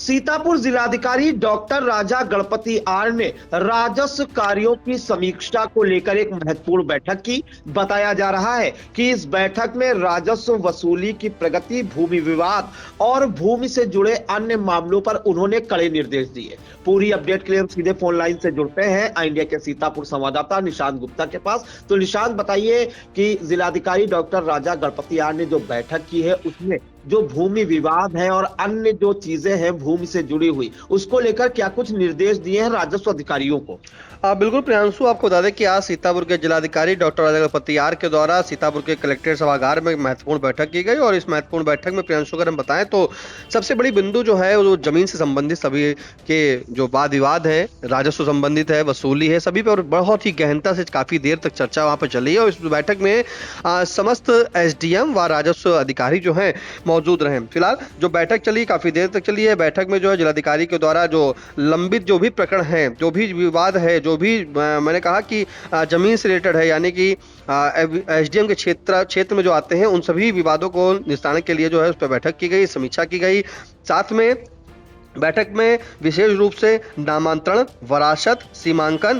सीतापुर जिलाधिकारी doctor Raja Ganpati are ने राजस्व कार्यों की समीक्षा को लेकर एक महत्वपूर्ण बैठक की। बताया जा रहा है कि इस बैठक में राजस्व वसूली की प्रगति, भूमि विवाद और भूमि से जुड़े अन्य मामलों पर उन्होंने कड़े निर्देश दिए। पूरी अपडेट के लिए हम सीधे फोन लाइन से जुड़ते हैं आई इंडिया के सीतापुर संवाददाता निशांत गुप्ता के पास। तो निशांत, बताइए कि जिलाधिकारी डॉक्टर राजा गणपति आर ने जो बैठक की है उसमें जो भूमि विवाद है और अन्य जो चीजें हैं भूमि से जुड़ी हुई, उसको लेकर क्या कुछ निर्देश दिए हैं राजस्व अधिकारियों को? बिल्कुल प्रियांशु, आपको बता दें कि आज सीतापुर के जिलाधिकारी डॉक्टर राजा गणपति आर के द्वारा सीतापुर के कलेक्ट्रेट सभागार में महत्वपूर्ण बैठक की गई। और इस महत्वपूर्ण बैठक में प्रियांशु अगर हम बताएं तो सबसे बड़ी बिंदु जो है वो जमीन से संबंधित सभी के जो वाद विवाद है, राजस्व संबंधित है, वसूली है, सभी पर बहुत ही गहनता से काफी देर तक चर्चा वहां पर चली है। और इस बैठक में समस्त एसडीएम व राजस्व अधिकारी जो है मौजूद रहे। फिलहाल जो बैठक चली काफी देर तक चली है। बैठक में जो है जिलाधिकारी के द्वारा जो लंबित जो भी प्रकरण है, जो भी विवाद है, जो भी मैंने कहा कि जमीन से रिलेटेड है, यानी कि एसडीएम के क्षेत्र में जो आते हैं, उन सभी विवादों को निस्तारण के लिए जो है उस पर बैठक की गई, समीक्षा की गई। साथ में बैठक में विशेष रूप से नामांतरण, वरासत, सीमांकन,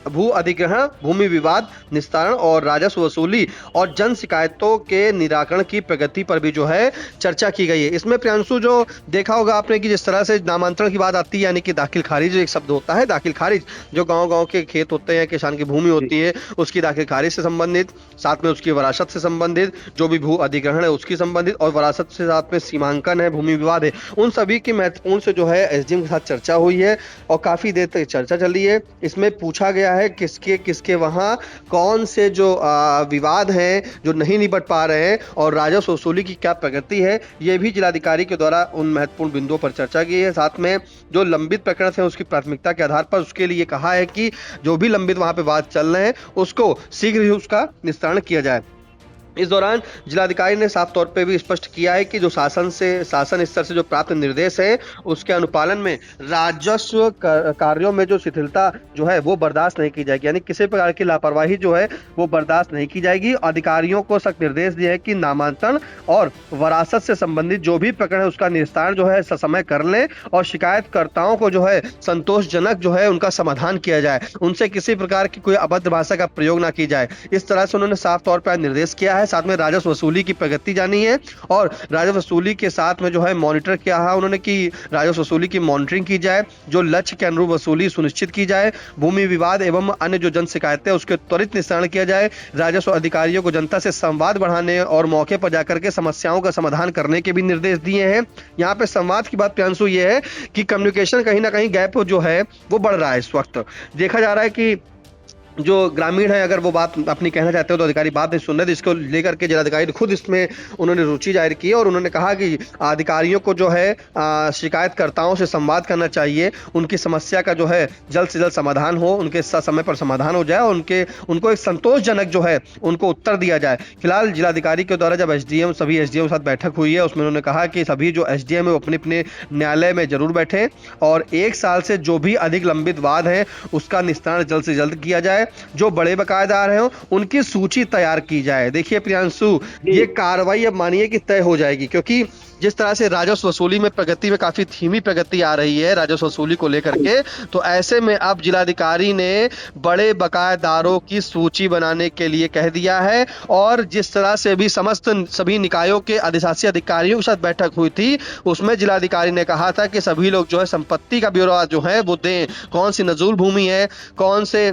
भू अधिग्रहण, भूमि विवाद निस्तारण और राजस्व वसूली और जन शिकायतों के निराकरण की प्रगति पर भी जो है चर्चा की गई है। इसमें प्रियांशु जो देखा होगा आपने कि जिस तरह से नामांतरण की बात आती है, यानी कि दाखिल खारिज एक शब्द होता है, दाखिल खारिज जो गांव-गांव के खेत होते हैं, किसान की भूमि होती है, उसकी दाखिल खारिज से संबंधित, साथ में उसकी वरासत से संबंधित, जो भी भू अधिग्रहण है उसकी संबंधित, और वरासत से साथ में सीमांकन है, भूमि विवाद है, उन सभी की महत्वपूर्ण से जो है एसडीएम के साथ चर्चा हुई है और काफी देर तक चर्चा चली है। इसमें पूछा गया है किसके किसके वहां कौन से जो विवाद हैं जो नहीं निपट पा रहे हैं और राजस्व वसूली की क्या प्रगति है, ये भी जिलाधिकारी के द्वारा उन महत्वपूर्ण बिंदुओं पर चर्चा की है। साथ में जो लंबित प्रकरण थे उसकी प्राथमिकता के आधार पर उसके लिए कहा है कि जो भी लंबित वहां पे बात चल रहे हैं उसको शीघ्र ही उसका निस्तारण किया जाए। इस दौरान जिलाधिकारी ने साफ तौर पे भी स्पष्ट किया है कि जो शासन स्तर से जो प्राप्त निर्देश है उसके अनुपालन में राजस्व कार्यों में जो शिथिलता जो है वो बर्दाश्त नहीं की जाएगी, यानी किसी प्रकार की लापरवाही जो है वो बर्दाश्त नहीं की जाएगी। अधिकारियों को सख्त निर्देश दिए है कि नामांतरण और वरासत से संबंधित जो भी प्रकरण है उसका निस्तारण जो है ससमय कर लें और शिकायतकर्ताओं को जो है संतोषजनक जो है उनका समाधान किया जाए, उनसे किसी प्रकार की कोई अभद्र भाषा का प्रयोग ना की जाए। इस तरह से उन्होंने साफ तौर पर निर्देश किया है। साथ में राजस्व वसूली की प्रगति जानी है और राजस्व वसूली के साथ में जो है मॉनिटर किया है उन्होंने कि राजस्व वसूली की मॉनिटरिंग की जाए, जो लक्ष्य के अनुरूप वसूली सुनिश्चित की जाए, भूमि विवाद एवं अन्य जो जन शिकायतें उसके त्वरित निस्तारण किया जाए, राजस्व अधिकारियों को जनता से संवाद बढ़ाने और मौके पर जाकर के समस्याओं का समाधान करने के भी निर्देश दिए हैं। यहाँ पे संवाद की बात प्रियांशु ये है कि कम्युनिकेशन कहीं ना कहीं गैप जो है वो बढ़ रहा है। इस वक्त देखा जा रहा है कि जो ग्रामीण है अगर वो बात अपनी कहना चाहते हो तो अधिकारी बात नहीं सुन रहे, इसको लेकर के जिलाधिकारी ने खुद इसमें उन्होंने रुचि जाहिर की और उन्होंने कहा कि अधिकारियों को जो है शिकायतकर्ताओं से संवाद करना चाहिए, उनकी समस्या का जो है जल्द से जल्द समाधान हो, उनके समय पर समाधान हो जाए और उनको एक संतोषजनक जो है उनको उत्तर दिया जाए। फिलहाल जिलाधिकारी के द्वारा जब सभी एसडीएम के साथ बैठक हुई है उसमें उन्होंने कहा कि सभी जो एसडीएम है वो अपने अपने न्यायालय में जरूर बैठे और 1 साल से जो भी अधिक लंबित वाद है उसका निस्तारण जल्द से जल्द किया जाए, जो बड़े बकायेदार हैं उनकी सूची तैयार की जाए। देखिए प्रियांशु, ये कार्रवाई अब मानिए कि तय हो जाएगी, क्योंकि जिस तरह से राजस्व वसूली में प्रगति में काफी धीमी प्रगति आ रही है राजस्व वसूली को लेकर के, तो ऐसे में अब जिलाधिकारी ने बड़े बकायेदारों की सूची बनाने के लिए कह दिया है। और जिस तरह से भी सभी निकायों के अधिशासी अधिकारियों के साथ बैठक हुई थी उसमें जिलाधिकारी ने कहा था कि सभी लोग जो है संपत्ति का ब्यौरा जो है वो दें, कौन सी नजूल भूमि है, कौन से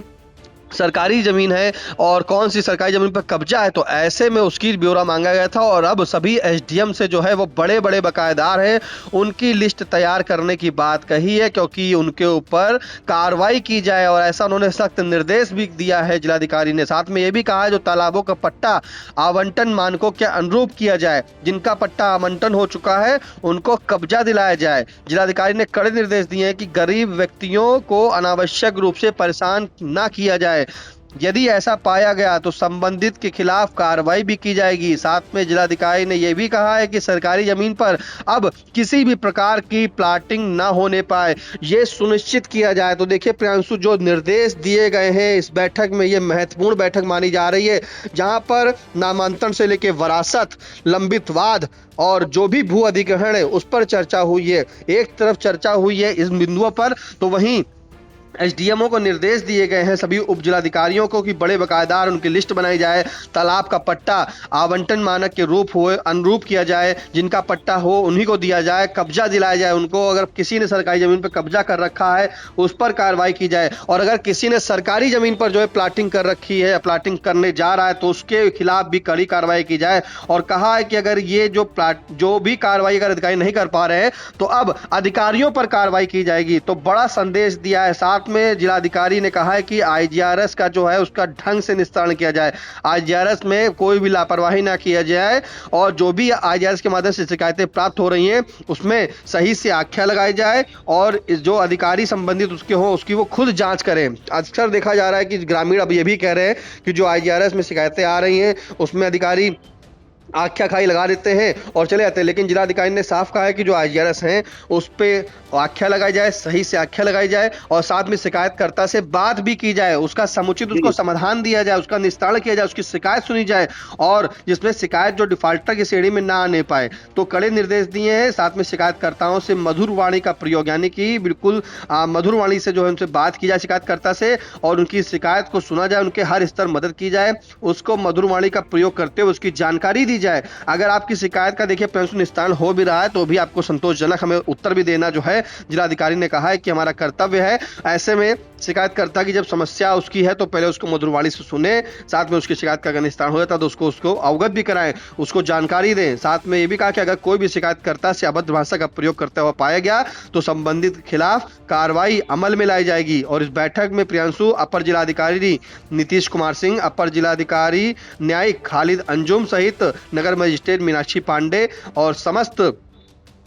सरकारी जमीन है और कौन सी सरकारी जमीन पर कब्जा है, तो ऐसे में उसकी ब्यौरा मांगा गया था। और अब सभी एसडीएम से जो है वो बड़े बड़े बकायेदार हैं उनकी लिस्ट तैयार करने की बात कही है, क्योंकि उनके ऊपर कार्रवाई की जाए और ऐसा उन्होंने सख्त निर्देश भी दिया है जिलाधिकारी ने। साथ में ये भी कहा है जो तालाबों का पट्टा आवंटन मानकों के अनुरूप किया जाए, जिनका पट्टा आवंटन हो चुका है उनको कब्जा दिलाया जाए। जिलाधिकारी ने कड़े निर्देश दिए हैं कि गरीब व्यक्तियों को अनावश्यक रूप से परेशान ना किया जाए। यदि ऐसा पाया गया तो संबंधित के खिलाफ कार्रवाई भी की जाएगी। साथ में जिलाधिकारी ने यह भी कहा है कि सरकारी जमीन पर अब किसी भी प्रकार की प्लाटिंग ना होने पाए, ये सुनिश्चित किया जाए। तो देखिए प्रियांशु, जो निर्देश दिए गए हैं इस बैठक में, ये महत्वपूर्ण बैठक मानी जा रही है, जहां पर नामांतरण से लेकर वरासत, लंबित वाद और जो भी भू अधिग्रहण है उस पर चर्चा हुई है। एक तरफ चर्चा हुई है इस बिंदुओं पर, तो वहीं एसडीएमओ को निर्देश दिए गए हैं सभी उप जिलाधिकारियों को कि बड़े बकायदार उनकी लिस्ट बनाई जाए, तालाब का पट्टा आवंटन मानक के रूप हो अनुरूप किया जाए, जिनका पट्टा हो उन्हीं को दिया जाए, कब्जा दिलाया जाए उनको। अगर किसी ने सरकारी जमीन पर कब्जा कर रखा है उस पर कार्रवाई की जाए, और अगर किसी ने सरकारी जमीन पर जो है प्लाटिंग कर रखी है या प्लाटिंग करने जा रहा है तो उसके खिलाफ भी कड़ी कार्रवाई की जाए। और कहा है कि अगर ये जो भी कार्रवाई अगर अधिकारी नहीं कर पा रहे हैं तो अब अधिकारियों पर कार्रवाई की जाएगी। तो बड़ा संदेश दिया है। साथ में जिलाधिकारी ने कहा है कि आईजीआरएस का जो है उसका ढंग से निस्तारण किया जाए, आईजीआरएस में कोई भी लापरवाही ना किया जाए, और जो भी आईजीआरएस के माध्यम से शिकायतें प्राप्त हो रही हैं उसमें सही से आख्या लगाई जाए, और जो अधिकारी संबंधित उसके हो उसकी वो खुद जांच करें। अक्सर देखा जा रहा है कि ग्रामीण अब ये भी कह रहे हैं कि जो आईजीआरएस में शिकायतें आ रही हैं उसमें अधिकारी आख्या खाई लगा देते हैं और चले जाते हैं, लेकिन जिलाधिकारी ने साफ कहा है कि जो आईजीआरएस हैं उस पे आख्या लगाई जाए, सही से आख्या लगाई जाए, और साथ में शिकायतकर्ता से बात भी की जाए, उसका समुचित उसको समाधान दिया जाए, उसका निस्तारण किया जाए, उसकी शिकायत सुनी जाए, और जिसमें शिकायत जो डिफाल्टर की श्रेणी में ना आने पाए। तो कड़े निर्देश दिए हैं। साथ में शिकायतकर्ताओं से मधुर वाणी का प्रयोग, यानी कि बिल्कुल मधुर वाणी से जो है उनसे बात की जाए शिकायतकर्ता से, और उनकी शिकायत को सुना जाए, उनके हर स्तर मदद की जाए, उसको मधुर वाणी का प्रयोग करते हुए उसकी जानकारी दी जाए। अगर आपकी शिकायत का देखिए पेंशन निस्तारण हो भी रहा है तो भी आपको संतोषजनक हमें उत्तर भी देना जो है जिलाधिकारी ने कहा है कि हमारा कर्तव्य है। ऐसे में शिकायतकर्ता की जब समस्या उसकी है तो पहले उसको मधुरवाणी से सुने, साथ में उसकी शिकायत का अगर निस्तारण हो जाता है तो उसको अवगत भी कराएं, उसको जानकारी दें। साथ में ये भी कहा कि अगर कोई भी शिकायतकर्ता से अभद्र भाषा का प्रयोग करता हुआ पाया गया तो संबंधित के खिलाफ कार्रवाई अमल में लाई जाएगी। और इस बैठक में प्रियांशु, अपर जिलाधिकारी नीतीश कुमार सिंह, अपर जिलाधिकारी न्यायिक खालिद अंजुम सहित नगर मजिस्ट्रेट मीनाक्षी पांडे और समस्त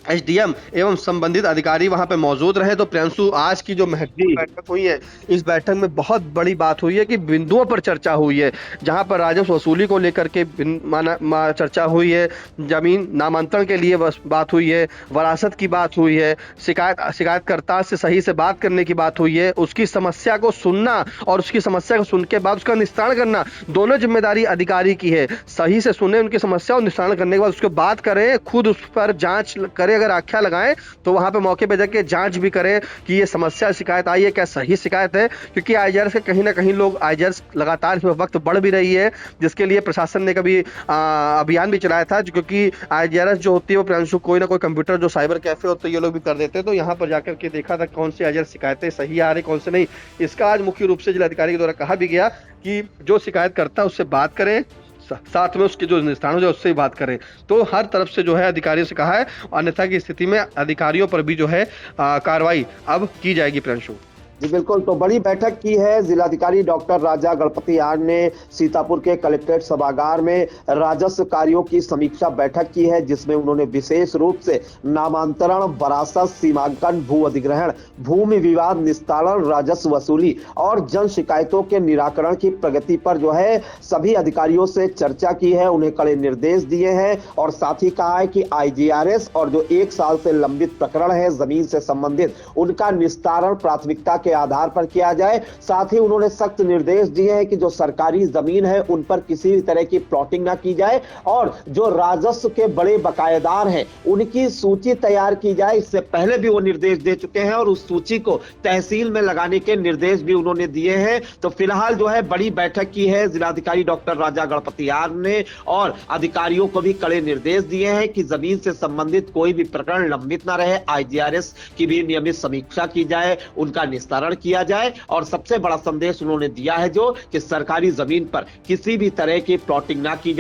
एसडीएम एवं संबंधित अधिकारी वहां पे मौजूद रहे। तो प्रियांशु, आज की जो महत्वपूर्ण बैठक हुई है, इस बैठक में बहुत बड़ी बात हुई है कि बिंदुओं पर चर्चा हुई है, जहां पर राजस्व वसूली को लेकर के चर्चा हुई है, जमीन नामांतरण के लिए बात हुई है, वरासत की बात हुई है, शिकायतकर्ता से सही से बात करने की बात हुई है, उसकी समस्या को सुनना और उसकी समस्या को सुन के बाद उसका निस्तारण करना, दोनों जिम्मेदारी अधिकारी की है। सही से सुने उनकी समस्या और निस्तारण करने के बाद उसके बात करें, खुद उस पर जांच करें, अगर आख्या लगाएं तो वहां पे मौके पे जाके जांच भी करें कि ये समस्या शिकायत आई है क्या सही शिकायत है। क्योंकि आईजीआरएस के कहीं ना कहीं लोग, आईजीआरएस लगातार इसमें वक्त बढ़ भी रही है, जिसके लिए प्रशासन ने कभी अभियान भी चलाया था, क्योंकि आईजीआरएस जो होती है वो प्रियांशु कोई ना कोई कंप्यूटर जो साइबर कैफे होते हैं ये लोग भी कर देते हैं। तो यहाँ पर जाकर के देखा था कौन सी आईजीआरएस शिकायतें सही आ रही कौन से नहीं। इसका आज मुख्य रूप से जिलाधिकारी के द्वारा कहा भी गया कि जो शिकायत करता है उससे बात करें, साथ में उसके जो निस्तारण हो जाए उससे ही बात करें। तो हर तरफ से जो है अधिकारियों से कहा है, अन्यथा की स्थिति में अधिकारियों पर भी जो है कार्रवाई अब की जाएगी। प्रियांशु जी बिल्कुल, तो बड़ी बैठक की है जिलाधिकारी डॉक्टर राजा गणपति आर ने सीतापुर के कलेक्ट्रेट सभागार में राजस्व कार्यों की समीक्षा बैठक की है, जिसमें उन्होंने विशेष रूप से नामांतरण, वरासत, सीमांकन, भू अधिग्रहण, भूमि विवाद निस्तारण, राजस्व वसूली और जन शिकायतों के निराकरण की प्रगति पर जो है सभी अधिकारियों से चर्चा की है, उन्हें कड़े निर्देश दिए हैं, और साथ ही कहा है कि आईजीआरएस और जो 1 साल से लंबित प्रकरण है जमीन से संबंधित, उनका निस्तारण प्राथमिकता के आधार पर किया जाए। साथ ही उन्होंने सख्त निर्देश दिए हैं कि जो सरकारी जमीन है उन पर किसी भी तरह की प्लॉटिंग ना की जाए, और जो राजस्व के बड़े बकायेदार हैं उनकी सूची तैयार की जाए। इससे पहले भी वो निर्देश दे चुके हैं और उस सूची को तहसील में लगाने के निर्देश भी उन्होंने दिए हैं। तो फिलहाल जो है बड़ी बैठक की है जिलाधिकारी डॉक्टर राजा गणपति आर ने, और अधिकारियों को भी कड़े निर्देश दिए हैं कि जमीन से संबंधित कोई भी प्रकरण लंबित ना रहे, आईजीआरएस की भी नियमित समीक्षा की जाए, उनका निस्तारण किया जाए। और सबसे बड़ा संदेश उन्होंने दिया है जो कि सरकारी जमीन पर किसी भी तरह की प्लॉटिंग ना की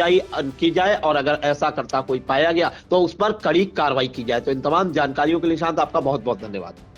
जाए, और अगर ऐसा करता कोई पाया गया तो उस पर कड़ी कार्रवाई की जाए। तो इन तमाम जानकारियों के लिए शांत आपका बहुत बहुत धन्यवाद।